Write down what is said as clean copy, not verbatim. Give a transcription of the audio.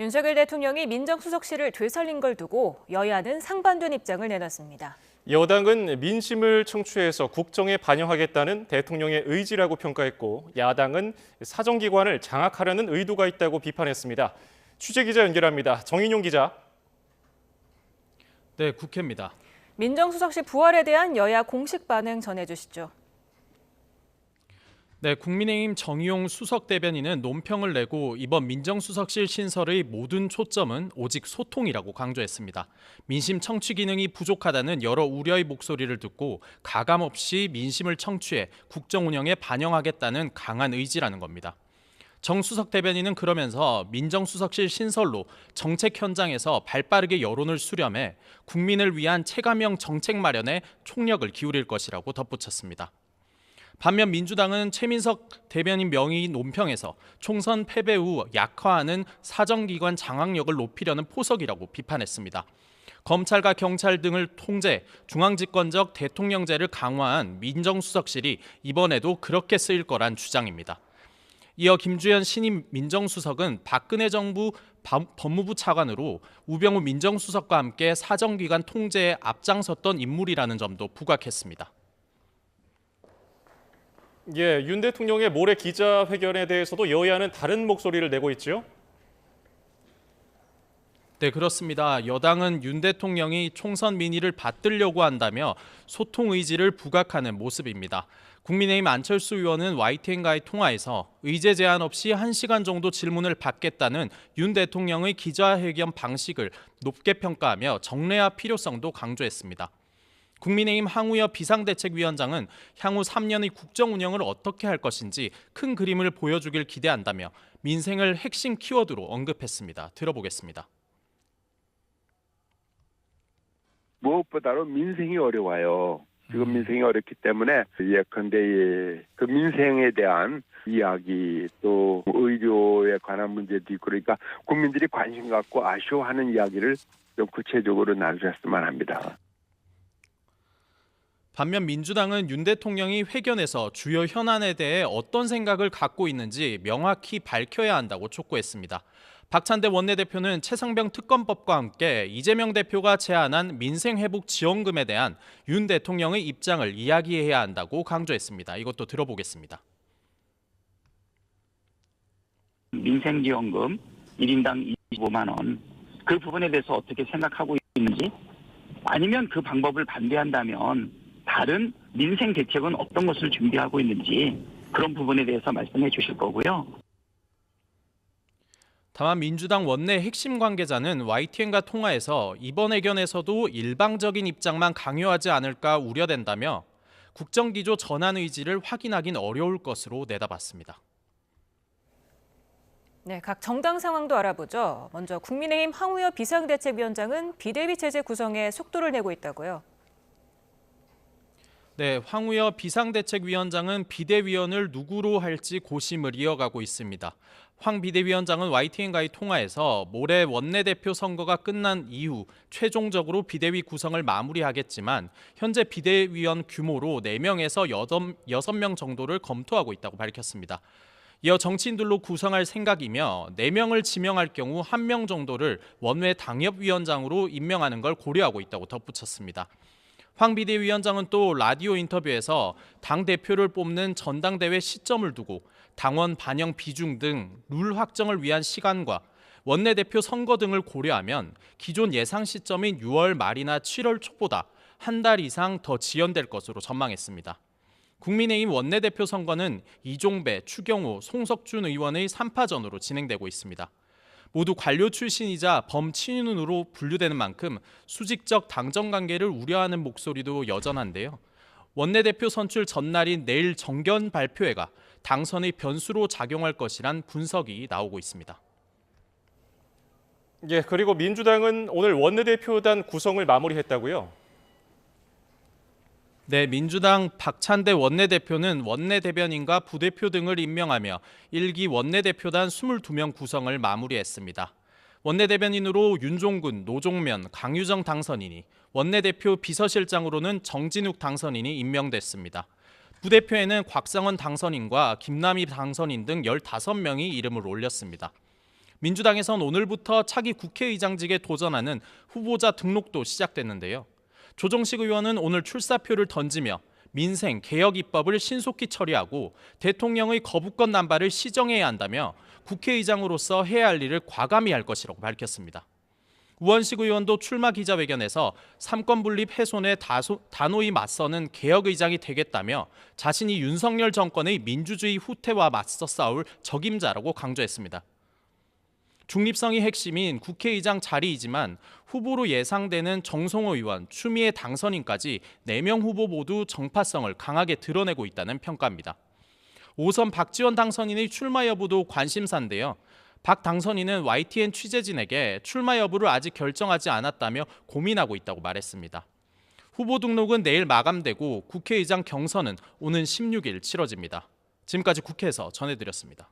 윤석열 대통령이 민정수석실을 되살린 걸 두고 여야는 상반된 입장을 내놨습니다. 여당은 민심을 청취해서 국정에 반영하겠다는 대통령의 의지라고 평가했고, 야당은 사정기관을 장악하려는 의도가 있다고 비판했습니다. 취재기자 연결합니다. 정인용 기자. 네, 국회입니다. 민정수석실 부활에 대한 여야 공식 반응 전해주시죠. 네, 국민의힘 정의용 수석 대변인은 논평을 내고 이번 민정수석실 신설의 모든 초점은 오직 소통이라고 강조했습니다. 민심 청취 기능이 부족하다는 여러 우려의 목소리를 듣고 가감없이 민심을 청취해 국정 운영에 반영하겠다는 강한 의지라는 겁니다. 정 수석 대변인은 그러면서 민정수석실 신설로 정책 현장에서 발빠르게 여론을 수렴해 국민을 위한 체감형 정책 마련에 총력을 기울일 것이라고 덧붙였습니다. 반면 민주당은 최민석 대변인 명의 논평에서 총선 패배 후 약화하는 사정기관 장악력을 높이려는 포석이라고 비판했습니다. 검찰과 경찰 등을 통제, 중앙집권적 대통령제를 강화한 민정수석실이 이번에도 그렇게 쓰일 거란 주장입니다. 이어 김주현 신임 민정수석은 박근혜 정부 법무부 차관으로 우병우 민정수석과 함께 사정기관 통제에 앞장섰던 인물이라는 점도 부각했습니다. 윤 대통령의 모레 기자회견에 대해서도 여야는 다른 목소리를 내고 있죠? 네, 그렇습니다. 여당은 윤 대통령이 총선 민의를 받들려고 한다며 소통 의지를 부각하는 모습입니다. 국민의힘 안철수 의원은 YTN과의 통화에서 의제 제한 없이 1시간 정도 질문을 받겠다는 윤 대통령의 기자회견 방식을 높게 평가하며 정례화 필요성도 강조했습니다. 국민의힘 황우여 비상대책위원장은 향후 3년의 국정 운영을 어떻게 할 것인지 큰 그림을 보여주길 기대한다며 민생을 핵심 키워드로 언급했습니다. 들어보겠습니다. 무엇보다도 민생이 어려워요. 지금 민생이 어렵기 때문에 예컨대 그 민생에 대한 이야기 또 의료에 관한 문제도 있고 그러니까 국민들이 관심 갖고 아쉬워하는 이야기를 좀 구체적으로 나누셨으면 합니다. 반면 민주당은 윤 대통령이 회견에서 주요 현안에 대해 어떤 생각을 갖고 있는지 명확히 밝혀야 한다고 촉구했습니다. 박찬대 원내대표는 최상병 특검법과 함께 이재명 대표가 제안한 민생회복 지원금에 대한 윤 대통령의 입장을 이야기해야 한다고 강조했습니다. 이것도 들어보겠습니다. 민생지원금 1인당 25만 원, 그 부분에 대해서 어떻게 생각하고 있는지, 아니면 그 방법을 반대한다면 다른 민생 대책은 어떤 것을 준비하고 있는지 그런 부분에 대해서 말씀해 주실 거고요. 다만 민주당 원내 핵심 관계자는 YTN과 통화에서 이번 회견에서도 일방적인 입장만 강요하지 않을까 우려된다며 국정기조 전환 의지를 확인하긴 어려울 것으로 내다봤습니다. 네, 각 정당 상황도 알아보죠. 먼저 국민의힘 황우여 비상대책위원장은 비대위 체제 구성에 속도를 내고 있다고요. 네, 황우여 비상대책위원장은 비대위원을 누구로 할지 고심을 이어가고 있습니다. 황 비대위원장은 YTN과의 통화에서 모레 원내대표 선거가 끝난 이후 최종적으로 비대위 구성을 마무리하겠지만 현재 비대위원 규모로 4명에서 6명 정도를 검토하고 있다고 밝혔습니다. 이어 정치인들로 구성할 생각이며 4명을 지명할 경우 1명 정도를 원외 당협위원장으로 임명하는 걸 고려하고 있다고 덧붙였습니다. 황 비대위원장은 또 라디오 인터뷰에서 당대표를 뽑는 전당대회 시점을 두고 당원 반영 비중 등 룰 확정을 위한 시간과 원내대표 선거 등을 고려하면 기존 예상 시점인 6월 말이나 7월 초보다 한 달 이상 더 지연될 것으로 전망했습니다. 국민의힘 원내대표 선거는 이종배, 추경호, 송석준 의원의 3파전으로 진행되고 있습니다. 모두 관료 출신이자 범친윤으로 분류되는 만큼 수직적 당정 관계를 우려하는 목소리도 여전한데요. 원내대표 선출 전날인 내일 정견 발표회가 당선의 변수로 작용할 것이란 분석이 나오고 있습니다. 그리고 민주당은 오늘 원내대표단 구성을 마무리했다고요? 네, 민주당 박찬대 원내대표는 원내대변인과 부대표 등을 임명하며 1기 원내대표단 22명 구성을 마무리했습니다. 원내대변인으로 윤종군, 노종면, 강유정 당선인이, 원내대표 비서실장으로는 정진욱 당선인이 임명됐습니다. 부대표에는 곽상원 당선인과 김남희 당선인 등 15명이 이름을 올렸습니다. 민주당에선 오늘부터 차기 국회의장직에 도전하는 후보자 등록도 시작됐는데요. 조정식 의원은 오늘 출사표를 던지며 민생 개혁 입법을 신속히 처리하고 대통령의 거부권 남발을 시정해야 한다며 국회의장으로서 해야 할 일을 과감히 할 것이라고 밝혔습니다. 우원식 의원도 출마 기자회견에서 삼권 분립 훼손에 단호히 맞서는 개혁의장이 되겠다며 자신이 윤석열 정권의 민주주의 후퇴와 맞서 싸울 적임자라고 강조했습니다. 중립성이 핵심인 국회의장 자리이지만 후보로 예상되는 정성호 의원, 추미애 당선인까지 4명 후보 모두 정파성을 강하게 드러내고 있다는 평가입니다. 5선 박지원 당선인의 출마 여부도 관심사인데요. 박 당선인은 YTN 취재진에게 출마 여부를 아직 결정하지 않았다며 고민하고 있다고 말했습니다. 후보 등록은 내일 마감되고 국회의장 경선은 오는 16일 치러집니다. 지금까지 국회에서 전해드렸습니다.